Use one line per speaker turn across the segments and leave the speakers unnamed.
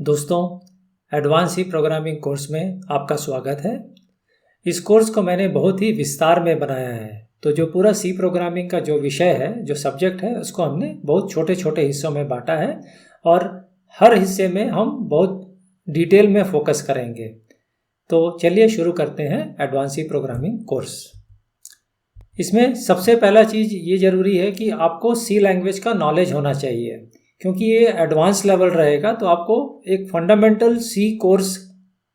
दोस्तों, advance C programming course में आपका स्वागत है। इस कोर्स को मैंने बहुत ही विस्तार में बनाया है। तो जो पूरा सी प्रोग्रामिंग का जो विषय है, जो सब्जेक्ट है, उसको हमने बहुत छोटे छोटे हिस्सों में बांटा है और हर हिस्से में हम बहुत डिटेल में फोकस करेंगे। तो चलिए शुरू करते हैं एडवांस सी प्रोग्रामिंग कोर्स। इसमें सबसे पहला चीज़ ये ज़रूरी है कि आपको सी लैंग्वेज का नॉलेज होना चाहिए, क्योंकि ये एडवांस लेवल रहेगा। तो आपको एक फंडामेंटल सी कोर्स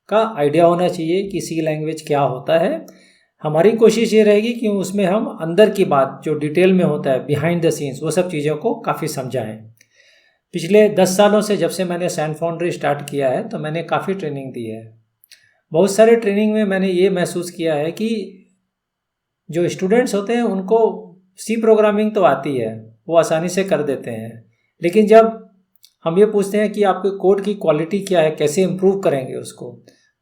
का आइडिया होना चाहिए कि सी लैंग्वेज क्या होता है। हमारी कोशिश ये रहेगी कि उसमें हम अंदर की बात जो डिटेल में होता है, बिहाइंड द सीन्स, वो सब चीज़ों को काफ़ी समझाएं। पिछले 10 सालों से जब से मैंने सैन फाउंड्री स्टार्ट किया है, तो मैंने काफ़ी ट्रेनिंग दी है। बहुत सारे ट्रेनिंग में मैंने ये महसूस किया है कि जो स्टूडेंट्स होते हैं उनको सी प्रोग्रामिंग तो आती है, वो आसानी से कर देते हैं, लेकिन जब हम ये पूछते हैं कि आपके कोड की क्वालिटी क्या है, कैसे इम्प्रूव करेंगे उसको,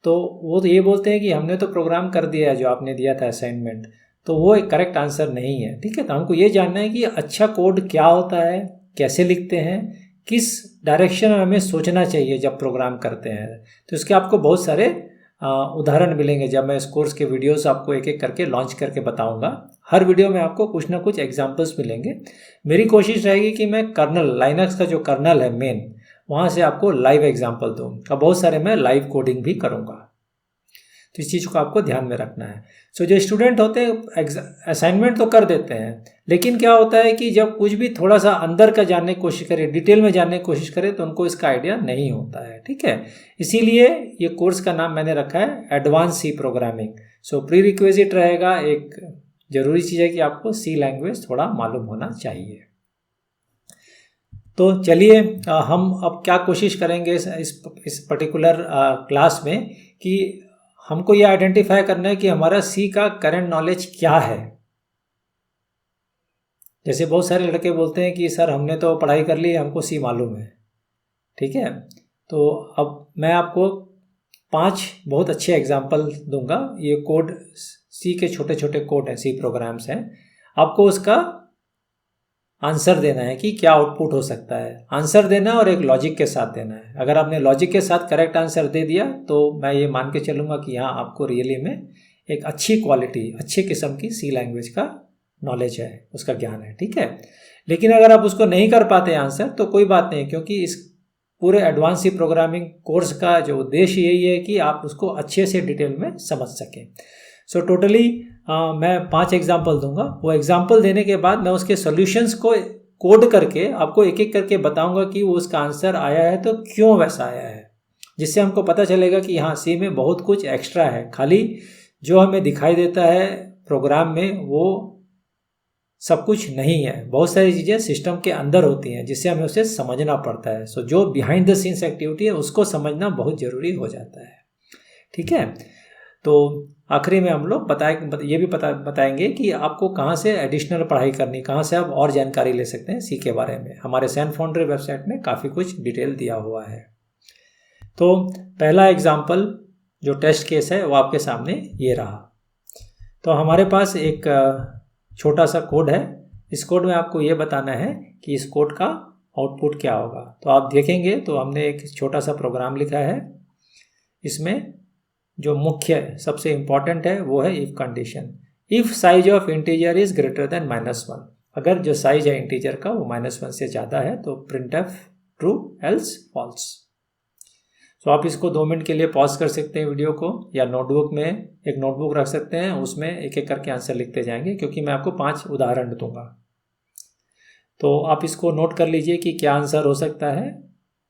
तो वो तो ये बोलते हैं कि हमने तो प्रोग्राम कर दिया है जो आपने दिया था असाइनमेंट। तो वो एक करेक्ट आंसर नहीं है। ठीक है, तो हमको ये जानना है कि अच्छा कोड क्या होता है, कैसे लिखते हैं, किस डायरेक्शन में हमें सोचना चाहिए जब प्रोग्राम करते हैं। तो इसके आपको बहुत सारे उदाहरण मिलेंगे जब मैं इस कोर्स के वीडियोस आपको एक एक करके लॉन्च करके बताऊंगा। हर वीडियो में आपको कुछ ना कुछ एग्जांपल्स मिलेंगे। मेरी कोशिश रहेगी कि मैं कर्नल, लाइनक्स का जो कर्नल है मेन, वहाँ से आपको लाइव एग्जांपल दूँ और बहुत सारे मैं लाइव कोडिंग भी करूँगा। तो इस चीज़ को आपको ध्यान में रखना है। सो जो स्टूडेंट होते हैं असाइनमेंट तो कर देते हैं, लेकिन क्या होता है कि जब कुछ भी थोड़ा सा अंदर का जानने की कोशिश करें, डिटेल में जानने की कोशिश करें, तो उनको इसका आइडिया नहीं होता है। ठीक है, इसीलिए ये कोर्स का नाम मैंने रखा है advance C programming. So prerequisite रहेगा, एक ज़रूरी चीज़ है कि आपको सी लैंग्वेज थोड़ा मालूम होना चाहिए। तो चलिए हम अब क्या कोशिश करेंगे इस पर्टिकुलर क्लास में कि हमको ये आइडेंटिफाई करना है कि हमारा सी का करंट नॉलेज क्या है। जैसे बहुत सारे लड़के बोलते हैं कि सर हमने तो पढ़ाई कर ली, हमको सी मालूम है। ठीक है, तो अब मैं आपको 5 बहुत अच्छे एग्जाम्पल दूंगा। ये कोड सी के छोटे छोटे कोड हैं, सी प्रोग्राम्स हैं। आपको उसका आंसर देना है कि क्या आउटपुट हो सकता है। आंसर देना और एक लॉजिक के साथ देना है। अगर आपने लॉजिक के साथ करेक्ट आंसर दे दिया तो मैं ये मान के चलूँगा कि हाँ, आपको रियली में एक अच्छी क्वालिटी, अच्छी किस्म की सी लैंग्वेज का नॉलेज है, उसका ज्ञान है। ठीक है, लेकिन अगर आप उसको नहीं कर पाते आंसर तो कोई बात नहीं, क्योंकि इस पूरे एडवांस सी प्रोग्रामिंग कोर्स का जो उद्देश्य यही है कि आप उसको अच्छे से डिटेल में समझ सकें। सो टोटली मैं 5 एग्जाम्पल दूंगा। वो एग्जाम्पल देने के बाद मैं उसके सॉल्यूशंस को कोड करके आपको एक एक करके बताऊंगा कि वो उसका आंसर आया है तो क्यों वैसा आया है, जिससे हमको पता चलेगा कि हाँ, सी में बहुत कुछ एक्स्ट्रा है। खाली जो हमें दिखाई देता है प्रोग्राम में वो सब कुछ नहीं है। बहुत सारी चीज़ें सिस्टम के अंदर होती हैं जिससे हमें उसे समझना पड़ता है। सो जो बिहाइंड द सीन्स एक्टिविटी है उसको समझना बहुत ज़रूरी हो जाता है। ठीक है, तो आखिरी में हम लोग ये भी बताएंगे कि आपको कहाँ से एडिशनल पढ़ाई करनी, कहाँ से आप और जानकारी ले सकते हैं सी के बारे में। हमारे सैन फाउंड्री वेबसाइट में काफ़ी कुछ डिटेल दिया हुआ है। तो पहला एग्जाम्पल जो टेस्ट केस है वो आपके सामने ये रहा। तो हमारे पास एक छोटा सा कोड है। इस कोड में आपको ये बताना है कि इस कोड का आउटपुट क्या होगा। तो आप देखेंगे तो हमने एक छोटा सा प्रोग्राम लिखा है। इसमें जो मुख्य सबसे इम्पॉर्टेंट है वो है if condition. If size of integer is greater than -1, अगर जो साइज है इंटीजर का वो -1 से ज़्यादा है तो प्रिंटफ ट्रू, एल्स फॉल्स। तो आप इसको 2 मिनट के लिए पॉज कर सकते हैं वीडियो को, या नोटबुक में एक नोटबुक रख सकते हैं, उसमें एक एक करके आंसर लिखते जाएंगे, क्योंकि मैं आपको 5 उदाहरण दूंगा। तो आप इसको नोट कर लीजिए कि क्या आंसर हो सकता है।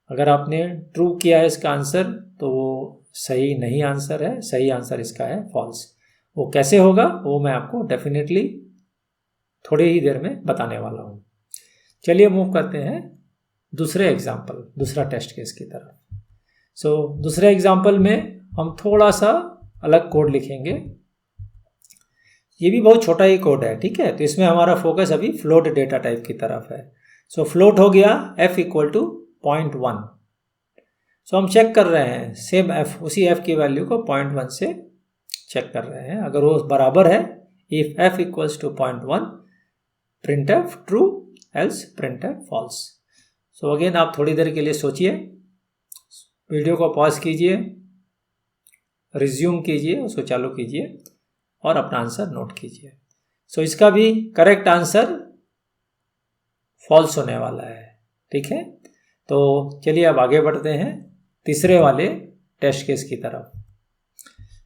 अगर आपने ट्रू किया है इसका आंसर तो वो सही नहीं आंसर है, सही आंसर इसका है फॉल्स। वो कैसे होगा वो मैं आपको डेफिनेटली थोड़ी ही देर में बताने वाला हूँ। चलिए मूव करते हैं दूसरे एग्जाम्पल, दूसरा टेस्ट केस की तरफ। सो दूसरे एग्जाम्पल में हम थोड़ा सा अलग कोड लिखेंगे। ये भी बहुत छोटा ही कोड है। ठीक है, तो इसमें हमारा फोकस अभी फ्लोट डेटा टाइप की तरफ है। सो फ्लोट हो गया f = 0.1। सो हम चेक कर रहे हैं सेम f, उसी f की वैल्यू को 0.1 से चेक कर रहे हैं। अगर वो बराबर है, if f = 0.1 printf true, else printf false. So again आप थोड़ी देर के लिए सोचिए, वीडियो को पॉज कीजिए, रिज्यूम कीजिए, उसको चालू कीजिए और अपना आंसर नोट कीजिए। सो इसका भी करेक्ट आंसर फॉल्स होने वाला है, ठीक है। तो चलिए अब आगे बढ़ते हैं तीसरे वाले टेस्ट केस की तरफ।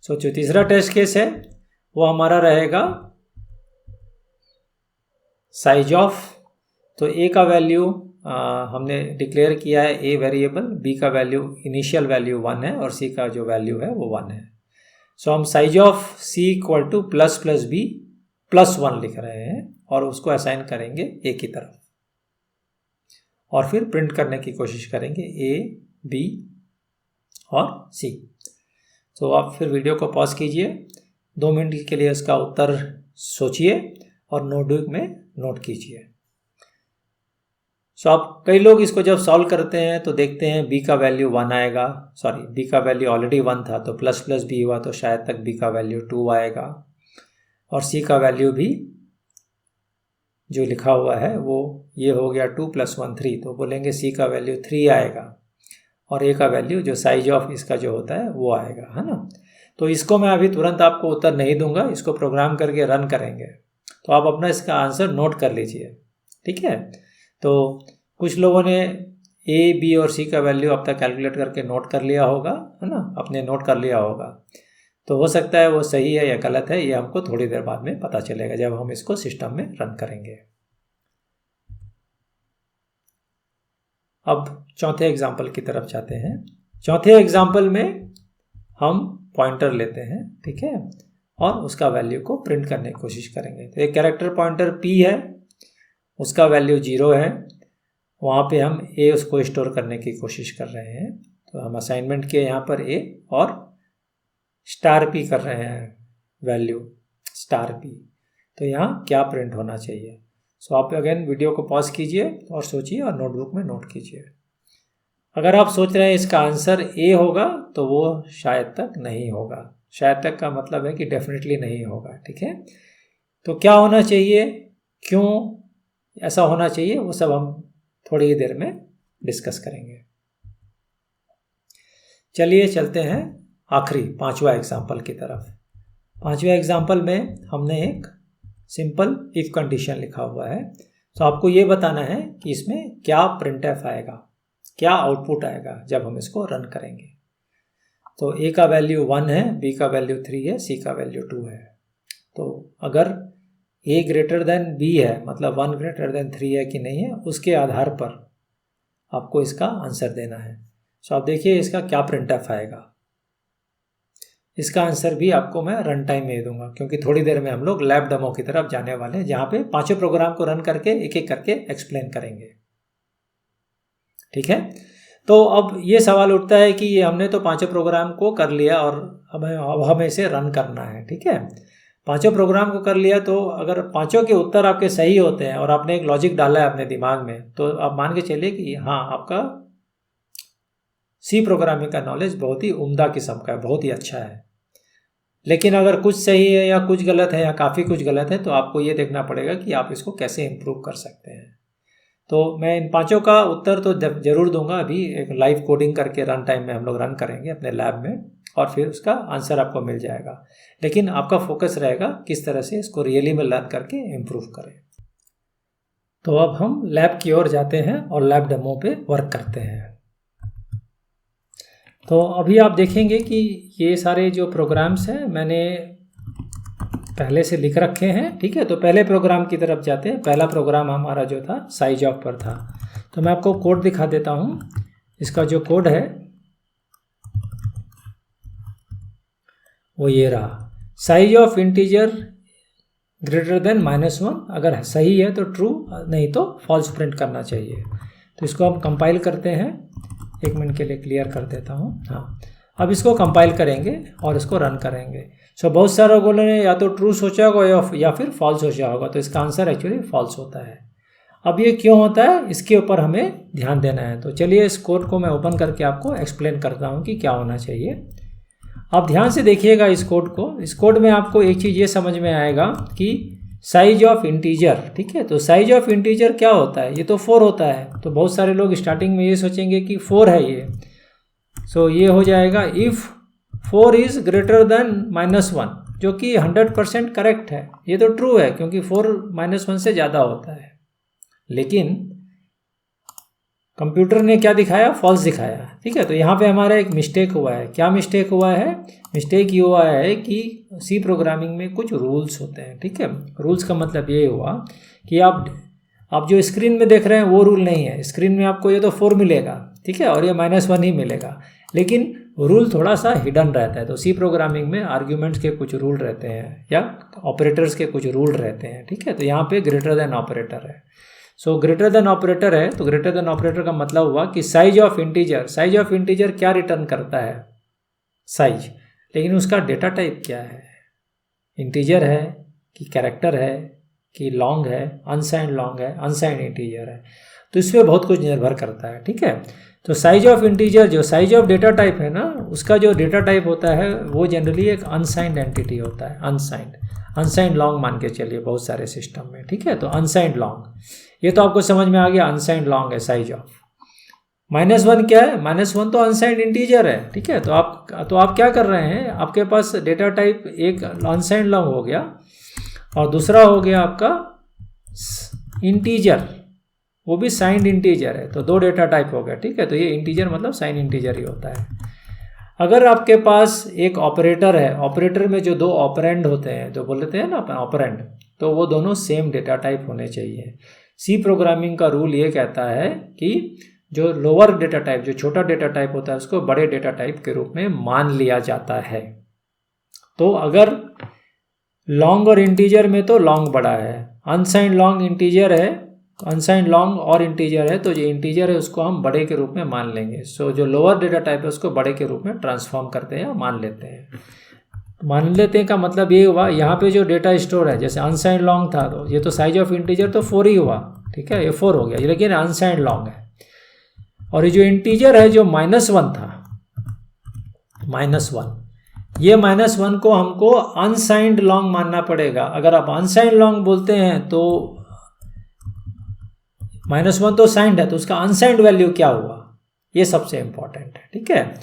सो जो तीसरा टेस्ट केस है वो हमारा रहेगा साइज ऑफ। तो ए का वैल्यू हमने डिक्लेयर किया है ए वेरिएबल, बी का वैल्यू इनिशियल वैल्यू 1 है और सी का जो वैल्यू है वो 1 है। सो हम size of C equal to plus plus B plus 1 लिख रहे हैं और उसको असाइन करेंगे ए की तरफ और फिर प्रिंट करने की कोशिश करेंगे ए, बी और सी। तो आप फिर वीडियो को पॉज कीजिए, 2 मिनट के लिए उसका उत्तर सोचिए और नोटबुक में नोट कीजिए। सो आप कई लोग इसको जब सॉल्व करते हैं तो देखते हैं बी का वैल्यू 1 आएगा, सॉरी बी का वैल्यू ऑलरेडी 1 था तो प्लस प्लस बी हुआ तो शायद तक बी का वैल्यू 2 आएगा और सी का वैल्यू भी जो लिखा हुआ है वो ये हो गया 2 + 1 3, तो बोलेंगे सी का वैल्यू 3 आएगा और ए का वैल्यू जो साइज ऑफ इसका जो होता है वो आएगा, है ना। तो इसको मैं अभी तुरंत आपको उत्तर नहीं दूंगा, इसको प्रोग्राम करके रन करेंगे। तो आप अपना इसका आंसर नोट कर लीजिए, ठीक है। तो कुछ लोगों ने ए, बी और सी का वैल्यू अब तक कैलकुलेट करके नोट कर लिया होगा, है ना, अपने नोट कर लिया होगा। तो हो सकता है वो सही है या गलत है, ये हमको थोड़ी देर बाद में पता चलेगा जब हम इसको सिस्टम में रन करेंगे। अब चौथे एग्जाम्पल की तरफ जाते हैं। चौथे एग्जाम्पल में हम पॉइंटर लेते हैं, ठीक है, और उसका वैल्यू को प्रिंट करने की कोशिश करेंगे। तो एक कैरेक्टर पॉइंटर p है, उसका वैल्यू 0 है, वहाँ पे हम a उसको स्टोर करने की कोशिश कर रहे हैं। तो हम असाइनमेंट के यहाँ पर a और $p कर रहे हैं, वैल्यू $p। तो यहाँ क्या प्रिंट होना चाहिए। सो आप अगेन वीडियो को पॉज कीजिए और सोचिए और नोटबुक में नोट कीजिए। अगर आप सोच रहे हैं इसका आंसर a होगा तो वो शायद तक नहीं होगा। शायद तक का मतलब है कि डेफिनेटली नहीं होगा, ठीक है। तो क्या होना चाहिए, क्यों ऐसा होना चाहिए, वो सब हम थोड़ी ही देर में डिस्कस करेंगे। चलिए चलते हैं आखिरी 5वां एग्जाम्पल की तरफ। 5वें एग्जाम्पल में हमने एक सिंपल इफ कंडीशन लिखा हुआ है। तो आपको ये बताना है कि इसमें क्या प्रिंटफ आएगा, क्या आउटपुट आएगा जब हम इसको रन करेंगे। तो ए का वैल्यू 1 है, बी का वैल्यू 3 है, सी का वैल्यू 2 है। तो अगर ए ग्रेटर देन बी है, मतलब 1 ग्रेटर देन 3 है कि नहीं है, उसके आधार पर आपको इसका आंसर देना है। सो आप देखिए इसका क्या प्रिंटफ आएगा। इसका आंसर भी आपको मैं रन टाइम में दूंगा, क्योंकि थोड़ी देर में हम लोग लैब डेमो की तरफ जाने वाले हैं, जहाँ पे 5 प्रोग्राम को रन करके एक एक करके एक्सप्लेन करेंगे, ठीक है। तो अब ये सवाल उठता है कि ये हमने तो 5 प्रोग्राम को कर लिया और अब हमें इसे रन करना है, ठीक है। 5 प्रोग्राम को कर लिया, तो अगर 5 के उत्तर आपके सही होते हैं और आपने एक लॉजिक डाला है अपने दिमाग में, तो आप मान के चलिए कि हाँ, आपका सी प्रोग्रामिंग का नॉलेज बहुत ही उम्दा किस्म का है, बहुत ही अच्छा है। लेकिन अगर कुछ सही है या कुछ गलत है या काफ़ी कुछ गलत है, तो आपको ये देखना पड़ेगा कि आप इसको कैसे इम्प्रूव कर सकते हैं। तो मैं इन 5 का उत्तर तो ज़रूर दूंगा, अभी एक लाइव कोडिंग करके रन टाइम में हम लोग रन करेंगे अपने लैब में, और फिर उसका आंसर आपको मिल जाएगा। लेकिन आपका फोकस रहेगा किस तरह से इसको रियली में लर्न करके इम्प्रूव करें। तो अब हम लैब की ओर जाते हैं और लैब डेमो पे वर्क करते हैं। तो अभी आप देखेंगे कि ये सारे जो प्रोग्राम्स हैं मैंने पहले से लिख रखे हैं, ठीक है। तो पहले प्रोग्राम की तरफ जाते हैं। पहला प्रोग्राम हमारा जो था साइज ऑफ पर था। तो मैं आपको कोड दिखा देता हूँ। इसका जो कोड है वो ये रहा, size of integer greater than -1, अगर सही है तो ट्रू, नहीं तो फॉल्स प्रिंट करना चाहिए। तो इसको हम कंपाइल करते हैं, 1 मिनट के लिए क्लियर कर देता हूँ। हाँ, अब इसको कंपाइल करेंगे और इसको रन करेंगे। सो बहुत सारे लोगों ने या तो ट्रू सोचा होगा या फिर फॉल्स सोचा होगा, तो इसका आंसर एक्चुअली फॉल्स होता है। अब ये क्यों होता है, इसके ऊपर हमें ध्यान देना है। तो चलिए इस कोड को मैं ओपन करके आपको एक्सप्लेन करता हूँ कि क्या होना चाहिए। आप ध्यान से देखिएगा इस कोड को। इस कोड में आपको एक चीज़ ये समझ में आएगा कि साइज ऑफ इंटीजर, ठीक है। तो साइज ऑफ इंटीजर क्या होता है, ये तो 4 होता है। तो बहुत सारे लोग स्टार्टिंग में ये सोचेंगे कि 4 है ये। सो ये हो जाएगा इफ़ 4 इज़ ग्रेटर देन -1, जो कि 100% करेक्ट है। ये तो ट्रू है क्योंकि 4 -1 से ज़्यादा होता है, लेकिन कंप्यूटर ने क्या दिखाया, फॉल्स दिखाया। ठीक है, तो यहाँ पे हमारा एक मिस्टेक हुआ है। क्या मिस्टेक हुआ है? मिस्टेक ये हुआ है कि सी प्रोग्रामिंग में कुछ रूल्स होते हैं। ठीक है, रूल्स का मतलब ये हुआ कि आप जो स्क्रीन में देख रहे हैं वो रूल नहीं है। स्क्रीन में आपको ये तो 4 मिलेगा, ठीक है, और ये -1 ही मिलेगा, लेकिन रूल थोड़ा सा हिडन रहता है। तो सी प्रोग्रामिंग में आर्ग्यूमेंट्स के कुछ रूल रहते हैं या ऑपरेटर्स के कुछ रूल रहते हैं। ठीक है, तो यहाँ पे ग्रेटर देन ऑपरेटर है। सो ग्रेटर देन ऑपरेटर है, तो ग्रेटर देन ऑपरेटर का मतलब हुआ कि साइज ऑफ इंटीजर क्या रिटर्न करता है? साइज, लेकिन उसका डेटा टाइप क्या है? इंटीजर है कि कैरेक्टर है कि लॉन्ग है, अनसाइंड लॉन्ग है, अनसाइंड इंटीजर है, तो इस पर बहुत कुछ निर्भर करता है। ठीक है, तो साइज ऑफ इंटीजर, जो साइज ऑफ डेटा टाइप है ना, उसका जो डेटा टाइप होता है वो जनरली एक अनसाइंड एंटिटी होता है। अनसाइंड लॉन्ग मान के चलिए बहुत सारे सिस्टम में। ठीक है, तो अनसाइंड लॉन्ग, ये तो आपको समझ में आ गया, अनसाइंड लॉन्ग है साइज ऑफ। -1 क्या है? -1 तो अनसाइंड इंटीजर है। ठीक है, तो आप क्या कर रहे हैं, आपके पास डेटा टाइप एक अनसाइंड लॉन्ग हो गया और दूसरा हो गया आपका इंटीजर, वो भी साइंड इंटीजर है, तो 2 डेटा टाइप हो गया। ठीक है, तो ये इंटीजर मतलब साइंड इंटीजर ही होता है। अगर आपके पास एक ऑपरेटर है, ऑपरेटर में जो 2 ऑपरेंड होते हैं, जो बोलते हैं ना ऑपरेंड, तो वो दोनों सेम डेटा टाइप होने चाहिए। सी प्रोग्रामिंग का रूल ये कहता है कि जो लोअर डेटा टाइप, जो छोटा डेटा टाइप होता है, उसको बड़े डेटा टाइप के रूप में मान लिया जाता है। तो अगर लॉन्ग और इंटीजर में तो लॉन्ग बड़ा है, अनसाइंड लॉन्ग इंटीजर है, अनसाइंड लॉन्ग और इंटीजर है, तो जो इंटीजर है उसको हम बड़े के रूप में मान लेंगे। सो जो लोअर डेटा टाइप है उसको बड़े के रूप में ट्रांसफॉर्म करते हैं या मान लेते हैं। मान लेते हैं का मतलब ये हुआ, यहाँ पे जो डेटा स्टोर है, जैसे अनसाइंड लॉन्ग था, तो ये तो साइज ऑफ इंटीजर तो 4 ही हुआ। ठीक है, ये 4 हो गया, लेकिन अनसाइंड लॉन्ग है। और ये जो इंटीजर है जो -1 था, -1, ये -1 को हमको अनसाइंड लॉन्ग मानना पड़ेगा। अगर आप अनसाइंड लॉन्ग बोलते हैं तो -1 तो साइंड है, तो उसका अनसाइंड वैल्यू क्या हुआ, ये सबसे इंपॉर्टेंट है। ठीक है,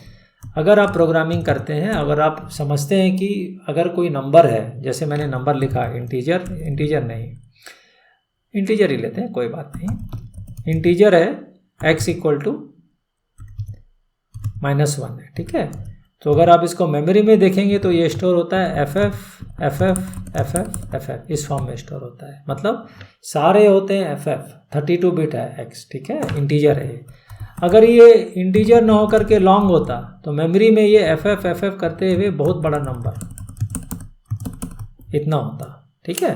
अगर आप प्रोग्रामिंग करते हैं, अगर आप समझते हैं कि अगर कोई नंबर है, जैसे मैंने नंबर लिखा इंटीजर नहीं, इंटीजर ही लेते हैं, कोई बात नहीं, इंटीजर है x = -1 है। ठीक है, तो अगर आप इसको मेमोरी में देखेंगे तो ये स्टोर होता है FF इस फॉर्म में स्टोर होता है, मतलब सारे होते हैं FF, 32 बिट है x। ठीक है, इंटीजर है ये। अगर ये इंटीजर ना होकर के लॉन्ग होता तो मेमोरी में ये FF करते हुए बहुत बड़ा नंबर इतना होता। ठीक है,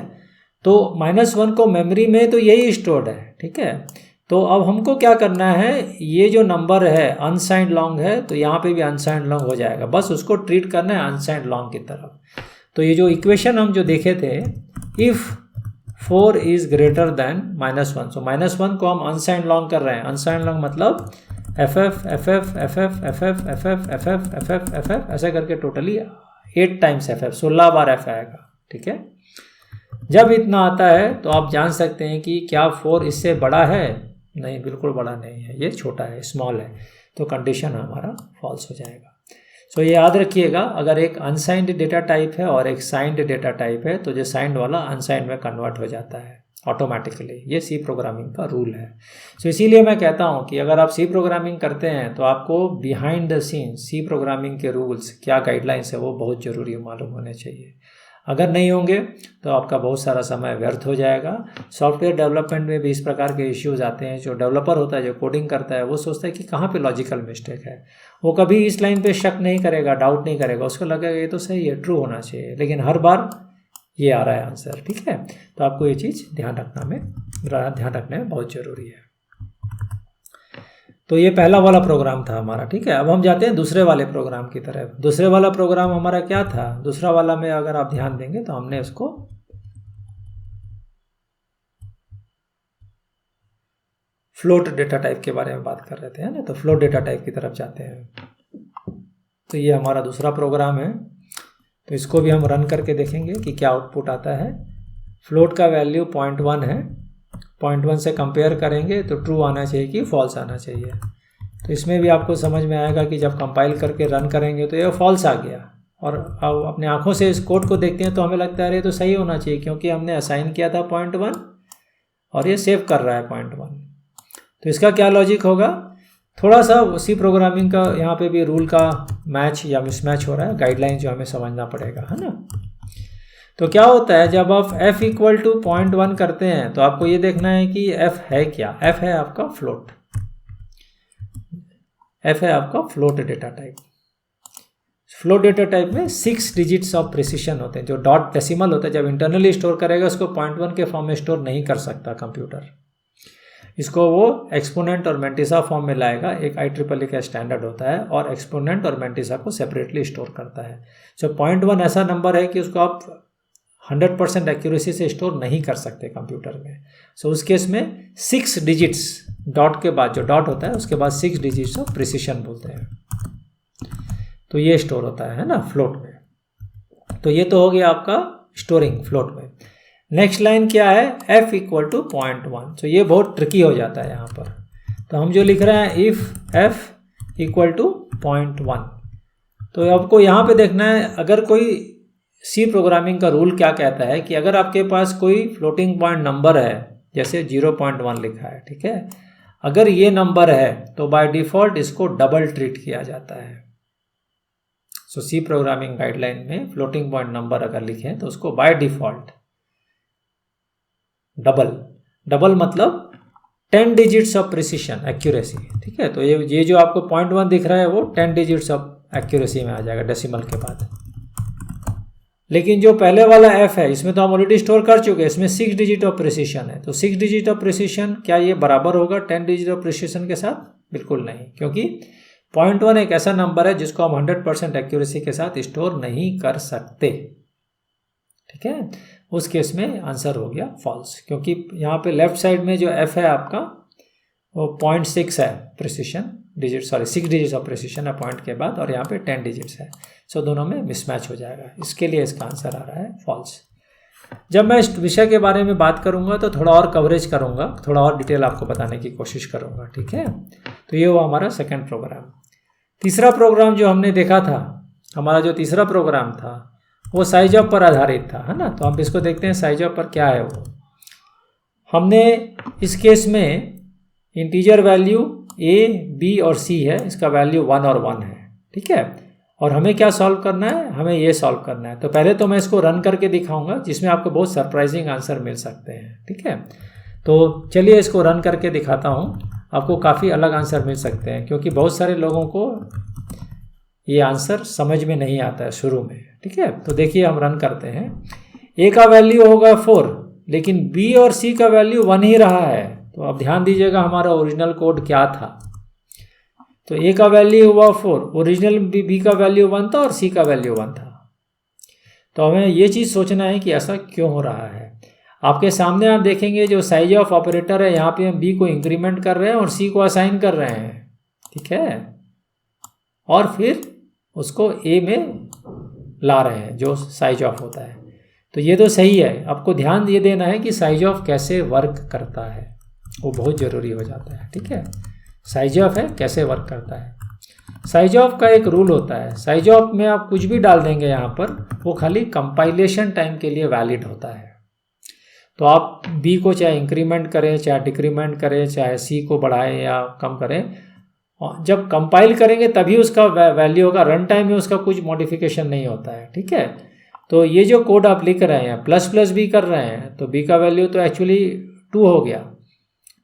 तो -1 को मेमोरी में तो यही स्टोर्ड है। ठीक है, तो अब हमको क्या करना है, ये जो नंबर है अनसाइंड लॉन्ग है, तो यहाँ पे भी अनसाइंड लॉन्ग हो जाएगा, बस उसको ट्रीट करना है अनसाइंड लॉन्ग की तरफ। तो ये जो इक्वेशन हम जो देखे थे, इफ़ 4 इज़ ग्रेटर देन -1, सो -1 को हम अनसाइंड लॉन्ग कर रहे हैं। अनसाइंड लॉन्ग मतलब FF ऐसे करके टोटली 8 टाइम्स FF, 16 बार F आएगा। ठीक है, जब इतना आता है तो आप जान सकते हैं कि क्या 4 इससे बड़ा है? नहीं, बिल्कुल बड़ा नहीं है, ये छोटा है, स्मॉल है, तो कंडीशन हमारा फॉल्स हो जाएगा। सो ये याद रखिएगा, अगर एक अनसाइंड डेटा टाइप है और एक साइंड डेटा टाइप है, तो जो साइंड वाला अनसाइंड में कन्वर्ट हो जाता है ऑटोमेटिकली। ये सी प्रोग्रामिंग का रूल है। सो इसीलिए मैं कहता हूँ कि अगर आप सी प्रोग्रामिंग करते हैं तो आपको behind the scene C programming के रूल्स, क्या गाइडलाइंस है, वो बहुत ज़रूरी मालूम होने चाहिए। अगर नहीं होंगे तो आपका बहुत सारा समय व्यर्थ हो जाएगा। सॉफ्टवेयर डेवलपमेंट में भी इस प्रकार के इश्यूज आते हैं। जो डेवलपर होता है, जो कोडिंग करता है, वो सोचता है कि कहाँ पे लॉजिकल मिस्टेक है, वो कभी इस लाइन पे शक नहीं करेगा, डाउट नहीं करेगा, उसको लगेगा ये तो सही है, ट्रू होना चाहिए, लेकिन हर बार ये आ रहा है आंसर। ठीक है, तो आपको ये चीज़ ध्यान रखने में बहुत ज़रूरी है। तो ये पहला वाला प्रोग्राम था हमारा। ठीक है, अब हम जाते हैं दूसरे वाले प्रोग्राम की तरफ। दूसरे वाला प्रोग्राम हमारा क्या था? दूसरा वाला में अगर आप ध्यान देंगे तो हमने इसको फ्लोट डेटा टाइप के बारे में बात कर रहे थे, है ना, तो फ्लोट डेटा टाइप की तरफ जाते हैं। तो ये हमारा दूसरा प्रोग्राम है, तो इसको भी हम रन करके देखेंगे कि क्या आउटपुट आता है। फ्लोट का वैल्यू 0.1 है, 0.1 से कंपेयर करेंगे तो ट्रू आना चाहिए कि फॉल्स आना चाहिए। तो इसमें भी आपको समझ में आएगा कि जब कंपाइल करके रन करेंगे तो ये फॉल्स आ गया, और अब अपने आंखों से इस कोड को देखते हैं तो हमें लगता है अरे तो सही होना चाहिए क्योंकि हमने असाइन किया था 0.1 और ये सेव कर रहा है 0.1। तो इसका क्या लॉजिक होगा, थोड़ा सा उसी प्रोग्रामिंग का यहाँ पे भी रूल का मैच या मिसमैच हो रहा है, गाइडलाइन जो हमें समझना पड़ेगा, है ना। तो क्या होता है जब आप f इक्वल टू 0.1 करते हैं तो आपको ये देखना है कि f है क्या। f है आपका फ्लोट, f है आपका float data type. Float data type में 6 डिजिट्स ऑफ प्रिसिशन होते हैं। जो डॉट डेसिमल होता है जब इंटरनली स्टोर करेगा उसको 0.1 के फॉर्म में स्टोर नहीं कर सकता कंप्यूटर, इसको वो एक्सपोनेंट और मैंटिसा फॉर्म में लाएगा। एक IEEE का स्टैंडर्ड होता है और एक्सपोनेंट और मैंटिसा को सेपरेटली स्टोर करता है। जो 0.1 ऐसा नंबर है कि उसको आप 100% एक्यूरेसी से स्टोर नहीं कर सकते कंप्यूटर में। सो उस केस में 6 डिजिट्स, डॉट के बाद जो डॉट होता है उसके बाद 6 डिजिट्स ऑफ प्रिसिशन बोलते हैं, तो ये स्टोर होता है ना फ्लोट में। तो ये तो हो गया आपका स्टोरिंग फ्लोट में। नेक्स्ट लाइन क्या है, f इक्वल टू 0.1। तो ये बहुत ट्रिकी हो जाता है यहाँ पर। तो हम जो लिख रहे हैं इफ़ f इक्वल टू 0.1, तो आपको यहाँ पे देखना है अगर कोई सी प्रोग्रामिंग का रूल क्या कहता है कि अगर आपके पास कोई फ्लोटिंग पॉइंट नंबर है, जैसे 0.1 लिखा है, ठीक है, अगर ये नंबर है तो बाय डिफ़ॉल्ट इसको डबल ट्रीट किया जाता है। सो सी प्रोग्रामिंग गाइडलाइन में फ्लोटिंग पॉइंट नंबर अगर लिखें तो उसको बाय डिफ़ॉल्ट डबल मतलब 10 डिजिट्स ऑफ प्रिसिशन एक्यूरेसी, ठीक है। तो ये जो आपको 0.1 दिख रहा है वो 10 डिजिट्स ऑफ एक्यूरेसी में आ जाएगा डेसिमल के बाद। लेकिन जो पहले वाला f है इसमें तो हम ऑलरेडी स्टोर कर चुके हैं, इसमें 6 डिजिट ऑफ प्रिसिशन है। तो 6 डिजिट ऑफ प्रिसिशन क्या ये बराबर होगा 10 डिजिट ऑफ प्रिसिशन के साथ? बिल्कुल नहीं, क्योंकि 0.1 एक ऐसा नंबर है जिसको हम 100% एक्यूरेसी के साथ स्टोर नहीं कर सकते, ठीक है। उस केस में आंसर हो गया फॉल्स, क्योंकि यहाँ पे लेफ्ट साइड में जो f है आपका वो 0.6 है precision digit, 6 digits of precision है पॉइंट के बाद, और यहाँ पे 10 डिजिट्स है। सो दोनों में मिसमैच हो जाएगा, इसके लिए इसका आंसर आ रहा है फॉल्स। जब मैं इस विषय के बारे में बात करूँगा तो थोड़ा और कवरेज करूँगा, थोड़ा और डिटेल आपको बताने की कोशिश करूँगा, ठीक है। तो ये हुआ हमारा सेकेंड प्रोग्राम। तीसरा प्रोग्राम जो हमने देखा था, हमारा जो तीसरा प्रोग्राम था वो साइज ऑफ पर आधारित था, है ना। तो हम इसको देखते हैं साइज ऑफ पर क्या है वो। हमने इस केस में इंटीजर वैल्यू a, b और c है, इसका वैल्यू 1 और 1 है, ठीक है। और हमें क्या सॉल्व करना है, हमें ये सॉल्व करना है। तो पहले तो मैं इसको रन करके दिखाऊंगा जिसमें आपको बहुत सरप्राइजिंग आंसर मिल सकते हैं, ठीक है। तो चलिए इसको रन करके दिखाता हूँ, आपको काफ़ी अलग आंसर मिल सकते हैं, क्योंकि बहुत सारे लोगों को ये आंसर समझ में नहीं आता है शुरू में, ठीक है। तो देखिए हम रन करते हैं, a का वैल्यू होगा 4, लेकिन b और c का वैल्यू 1 ही रहा है। तो अब ध्यान दीजिएगा हमारा ओरिजिनल कोड क्या था। तो a का वैल्यू हुआ 4, ओरिजिनल b का वैल्यू 1 था और c का वैल्यू 1 था। तो हमें ये चीज़ सोचना है कि ऐसा क्यों हो रहा है। आपके सामने आप देखेंगे जो साइज ऑफ ऑपरेटर है, यहाँ पे हम b को इंक्रीमेंट कर रहे हैं और c को असाइन कर रहे हैं, ठीक है, और फिर उसको a में ला रहे हैं जो साइज ऑफ होता है। तो ये तो सही है, आपको ध्यान ये देना है कि साइज ऑफ कैसे वर्क करता है, वो बहुत ज़रूरी हो जाता है, ठीक है। साइज ऑफ है कैसे वर्क करता है। साइज ऑफ का एक रूल होता है, साइज ऑफ में आप कुछ भी डाल देंगे यहाँ पर, वो खाली कंपाइलेशन टाइम के लिए वैलिड होता है। तो आप b को चाहे इंक्रीमेंट करें, चाहे डिक्रीमेंट करें, चाहे c को बढ़ाएं या कम करें, जब कंपाइल करेंगे तभी उसका वैल्यू होगा। रन टाइम में उसका कुछ मॉडिफिकेशन नहीं होता है, ठीक है। तो ये जो कोड आप लिख रहे हैं प्लस प्लस b कर रहे हैं, तो b का वैल्यू तो एक्चुअली 2 हो गया,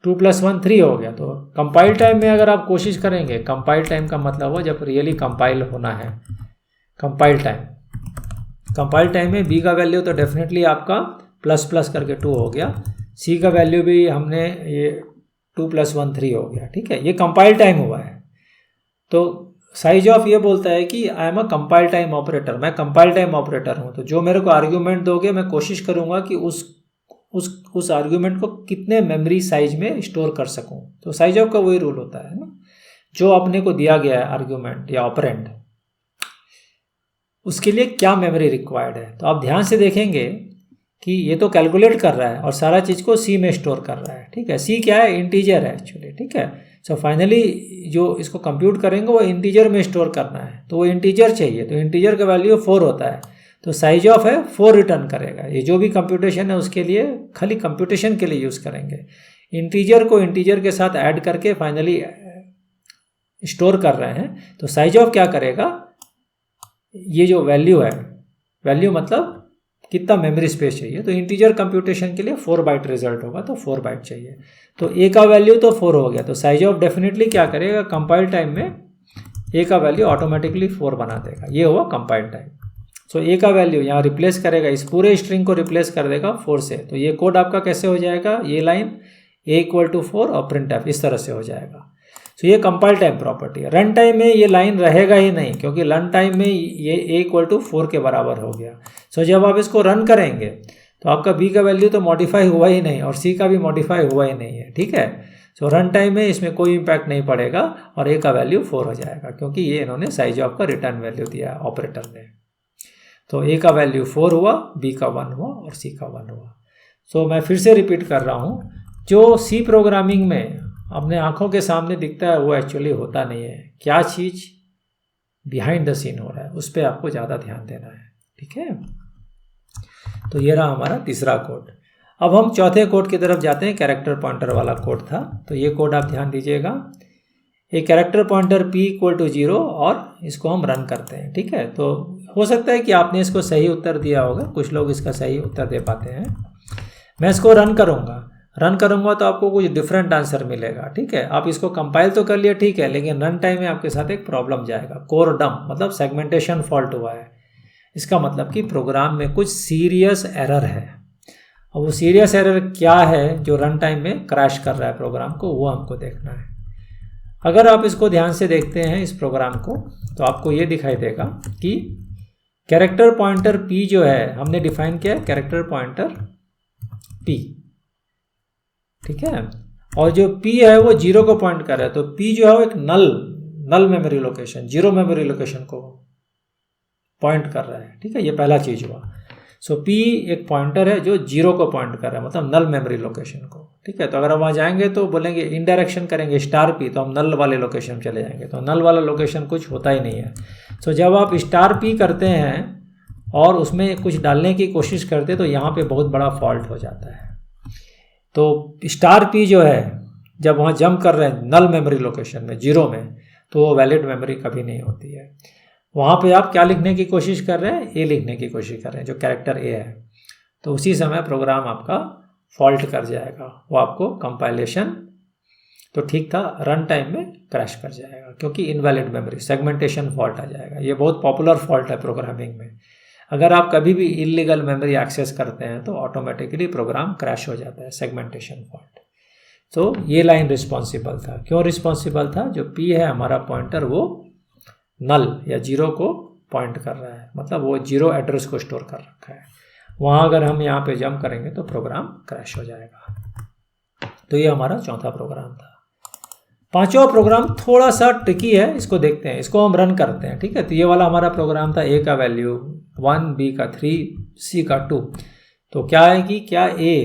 2 + 1 3 हो गया। तो कंपाइल टाइम में अगर आप कोशिश करेंगे, कंपाइल टाइम का मतलब हो जब रियली कंपाइल होना है, कंपाइल टाइम में b का वैल्यू तो डेफिनेटली आपका प्लस प्लस करके 2 हो गया, c का वैल्यू भी हमने ये 2 + 1 3 हो गया, ठीक है। ये कंपाइल टाइम हुआ है। तो साइज ऑफ ये बोलता है कि I am a compile time operator, मैं कंपाइल टाइम ऑपरेटर हूँ। तो जो मेरे को आर्ग्यूमेंट दोगे मैं कोशिश करूँगा कि उस आर्ग्यूमेंट को कितने मेमोरी साइज में स्टोर कर सकूँ। तो साइज ऑफ का वही रूल होता है ना, जो अपने को दिया गया है आर्ग्यूमेंट या ऑपरेंड, उसके लिए क्या मेमोरी रिक्वायर्ड है। तो आप ध्यान से देखेंगे कि ये तो कैलकुलेट कर रहा है और सारा चीज़ को सी में स्टोर कर रहा है, ठीक है। सी क्या है, इंटीजर है एक्चुअली, ठीक है। सो फाइनली जो इसको कंप्यूट करेंगे वो इंटीजर में स्टोर करना है, तो वो इंटीजर चाहिए, तो इंटीजर का वैल्यू 4 होता है, तो साइज ऑफ है 4 रिटर्न करेगा। ये जो भी कंप्यूटेशन है उसके लिए खाली कंप्यूटेशन के लिए यूज़ करेंगे। इंटीजर को इंटीजर के साथ ऐड करके फाइनली स्टोर कर रहे हैं, तो साइज ऑफ क्या करेगा, ये जो वैल्यू है, वैल्यू मतलब कितना मेमोरी स्पेस चाहिए, तो इंटीजर कंप्यूटेशन के लिए 4 बाइट रिजल्ट होगा, तो 4 बाइट चाहिए। तो ए का वैल्यू तो 4 हो गया, तो साइज ऑफ डेफिनेटली क्या करेगा, कंपाइल टाइम में ए का वैल्यू ऑटोमेटिकली 4 बना देगा। ये हुआ कंपाइल टाइम। सो ए का वैल्यू यहाँ रिप्लेस करेगा, इस पूरे स्ट्रिंग को रिप्लेस कर देगा 4 से। तो ये कोड आपका कैसे हो जाएगा, ये लाइन ए इक्वल टू 4 और प्रिंट एफ इस तरह से हो जाएगा। सो ये कंपाइल टाइम प्रॉपर्टी है। रन टाइम में ये लाइन रहेगा ही नहीं, क्योंकि रन टाइम में ये ए इक्वल टू 4 के बराबर हो गया। सो जब आप इसको रन करेंगे तो आपका बी का वैल्यू तो मॉडिफाई हुआ ही नहीं और सी का भी मॉडिफाई हुआ ही नहीं है, ठीक है। सो रन टाइम में इसमें कोई इम्पैक्ट नहीं पड़ेगा और ए का वैल्यू 4 हो जाएगा, क्योंकि ये इन्होंने साइज ऑफ का रिटर्न वैल्यू दिया है ऑपरेटर ने। तो ए का वैल्यू 4 हुआ, बी का 1 हुआ और सी का 1 हुआ। सो मैं फिर से रिपीट कर रहा हूँ, जो सी प्रोग्रामिंग में अपने आंखों के सामने दिखता है वो एक्चुअली होता नहीं है। क्या चीज़ बिहाइंड द सीन हो रहा है उस पर आपको ज़्यादा ध्यान देना है, ठीक है। तो ये रहा हमारा तीसरा कोड। अब हम चौथे कोड की तरफ जाते हैं, कैरेक्टर पॉइंटर वाला कोड था। तो ये कोड आप ध्यान दीजिएगा, एक character pointer p equal to 0 और इसको हम रन करते हैं, ठीक है। तो हो सकता है कि आपने इसको सही उत्तर दिया होगा, कुछ लोग इसका सही उत्तर दे पाते हैं। मैं इसको रन करूँगा तो आपको कुछ डिफरेंट आंसर मिलेगा, ठीक है। आप इसको कंपाइल तो कर लिए, ठीक है, लेकिन रन टाइम में आपके साथ एक प्रॉब्लम जाएगा, कोर डम मतलब सेगमेंटेशन फॉल्ट हुआ है। इसका मतलब कि प्रोग्राम में कुछ सीरियस एरर है। अब वो सीरियस एरर क्या है जो रन टाइम में क्रैश कर रहा है प्रोग्राम को, वो हमको देखना है। अगर आप इसको ध्यान से देखते हैं इस प्रोग्राम को, तो आपको ये दिखाई देगा कि कैरेक्टर पॉइंटर p जो है हमने डिफाइन किया है कैरेक्टर पॉइंटर p, ठीक है। और जो p है वो 0 को पॉइंट कर रहा है, तो p जो है वो एक नल मेमोरी लोकेशन, 0 मेमोरी लोकेशन को पॉइंट कर रहा है, ठीक है। ये पहला चीज हुआ। सो p एक पॉइंटर है जो 0 को पॉइंट कर रहा है, मतलब नल मेमोरी लोकेशन को, ठीक है। तो अगर हम वहाँ जाएंगे तो बोलेंगे इनडायरेक्शन करेंगे $p, तो हम नल वाले लोकेशन चले जाएंगे, तो नल वाला लोकेशन कुछ होता ही नहीं है। सो जब आप $p करते हैं और उसमें कुछ डालने की कोशिश करते हैं तो यहाँ पे बहुत बड़ा फॉल्ट हो जाता है। तो $p जो है जब वहाँ जंप कर रहे हैं नल मेमोरी लोकेशन में 0 में, तो वो वैलिड मेमोरी कभी नहीं होती है। वहाँ पे आप क्या लिखने की कोशिश कर रहे हैं, ए लिखने की कोशिश कर रहे हैं, जो कैरेक्टर ए है, तो उसी समय प्रोग्राम आपका फॉल्ट कर जाएगा, वो आपको कंपाइलेशन तो ठीक था, रन टाइम में क्रैश कर जाएगा, क्योंकि इनवैलिड मेमोरी सेगमेंटेशन फॉल्ट आ जाएगा। ये बहुत पॉपुलर फॉल्ट है प्रोग्रामिंग में। अगर आप कभी भी इलीगल मेमोरी एक्सेस करते हैं तो ऑटोमेटिकली प्रोग्राम क्रैश हो जाता है, सेगमेंटेशन फॉल्ट। तो ये लाइन रिस्पॉन्सिबल था। क्यों रिस्पॉन्सिबल था, जो p है हमारा पॉइंटर वो नल या 0 को पॉइंट कर रहा है, मतलब वो 0 एड्रेस को स्टोर कर रखा है। वहाँ अगर हम यहाँ पे जंप करेंगे तो प्रोग्राम क्रैश हो जाएगा। तो ये हमारा चौथा प्रोग्राम था। पांचवा प्रोग्राम थोड़ा सा ट्रिकी है, इसको देखते हैं, इसको हम रन करते हैं, ठीक है। तो ये वाला हमारा प्रोग्राम था, a का वैल्यू 1, b का 3, c का 2। तो क्या है कि क्या a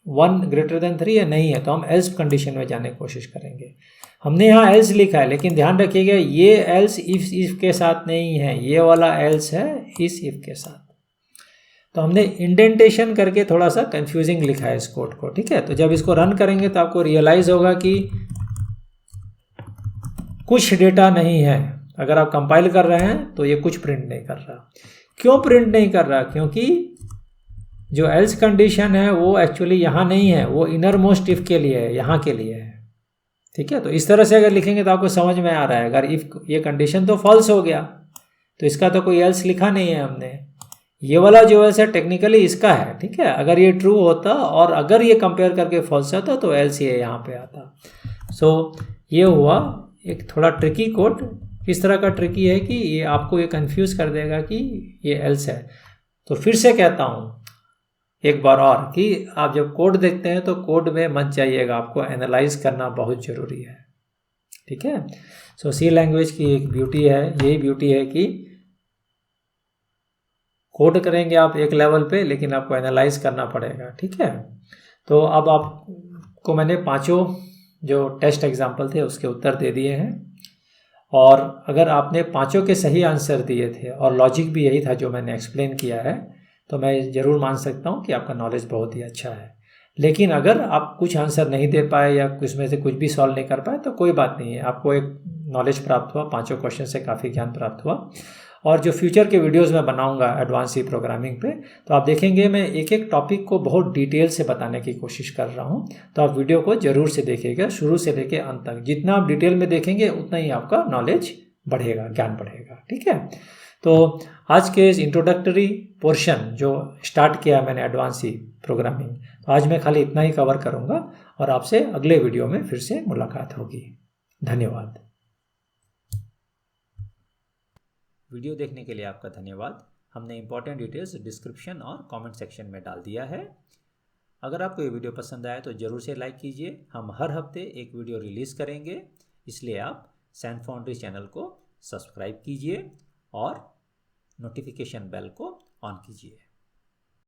1 ग्रेटर देन 3 है, नहीं है, तो हम एल्स कंडीशन में जाने की कोशिश करेंगे। हमने यहाँ एल्स लिखा है, लेकिन ध्यान रखिएगा ये एल्स इफ के साथ नहीं है, ये वाला एल्स है इस इफ के साथ। तो हमने इंडेंटेशन करके थोड़ा सा कंफ्यूजिंग लिखा है इस कोड को, ठीक है। तो जब इसको रन करेंगे तो आपको रियलाइज होगा कि कुछ डेटा नहीं है। अगर आप कंपाइल कर रहे हैं तो ये कुछ प्रिंट नहीं कर रहा। क्यों प्रिंट नहीं कर रहा, क्योंकि जो एल्स कंडीशन है वो एक्चुअली यहाँ नहीं है, वो इनर मोस्ट इफ के लिए है, यहाँ के लिए है, ठीक है। तो इस तरह से अगर लिखेंगे तो आपको समझ में आ रहा है। अगर इफ ये कंडीशन तो फॉल्स हो गया तो इसका तो कोई एल्स लिखा नहीं है हमने, ये वाला जो एल्स है टेक्निकली इसका है, ठीक है। अगर ये ट्रू होता और अगर ये कंपेयर करके फॉल्स आता तो एल्स ये यहाँ पे आता। सो ये हुआ एक थोड़ा ट्रिकी कोड। किस तरह का ट्रिकी है कि ये आपको ये कंफ्यूज कर देगा कि ये एल्स है। तो फिर से कहता हूँ एक बार और कि आप जब कोड देखते हैं तो कोड में मत जाइएगा, आपको एनालाइज करना बहुत ज़रूरी है, ठीक है। सो सी लैंग्वेज की एक ब्यूटी है, यही ब्यूटी है कि कोड करेंगे आप एक लेवल पे, लेकिन आपको एनालाइज करना पड़ेगा, ठीक है। तो अब आपको मैंने पांचों जो टेस्ट एग्जाम्पल थे उसके उत्तर दे दिए हैं। और अगर आपने पांचों के सही आंसर दिए थे और लॉजिक भी यही था जो मैंने एक्सप्लेन किया है, तो मैं ज़रूर मान सकता हूँ कि आपका नॉलेज बहुत ही अच्छा है। लेकिन अगर आप कुछ आंसर नहीं दे पाए या उसमें से कुछ भी सॉल्व नहीं कर पाए तो कोई बात नहीं है, आपको एक नॉलेज प्राप्त हुआ, पांचों क्वेश्चन से काफ़ी ज्ञान प्राप्त हुआ। और जो फ्यूचर के वीडियोस मैं बनाऊंगा एडवांस सी प्रोग्रामिंग पे, तो आप देखेंगे मैं एक एक टॉपिक को बहुत डिटेल से बताने की कोशिश कर रहा हूँ। तो आप वीडियो को ज़रूर से देखिएगा शुरू से लेके अंत तक। जितना आप डिटेल में देखेंगे उतना ही आपका नॉलेज बढ़ेगा, ज्ञान बढ़ेगा। ठीक है, तो आज के इस इंट्रोडक्टरी पोर्शन जो स्टार्ट किया मैंने एडवांस सी प्रोग्रामिंग, तो आज मैं खाली इतना ही कवर करूँगा और आपसे अगले वीडियो में फिर से मुलाकात होगी। धन्यवाद। वीडियो देखने के लिए आपका धन्यवाद। हमने इंपॉर्टेंट डिटेल्स डिस्क्रिप्शन और कमेंट सेक्शन में डाल दिया है। अगर आपको ये वीडियो पसंद आया तो ज़रूर से लाइक कीजिए। हम हर हफ्ते एक वीडियो रिलीज़ करेंगे, इसलिए आप सैन फाउंड्री चैनल को सब्सक्राइब कीजिए और नोटिफिकेशन बेल को ऑन कीजिए।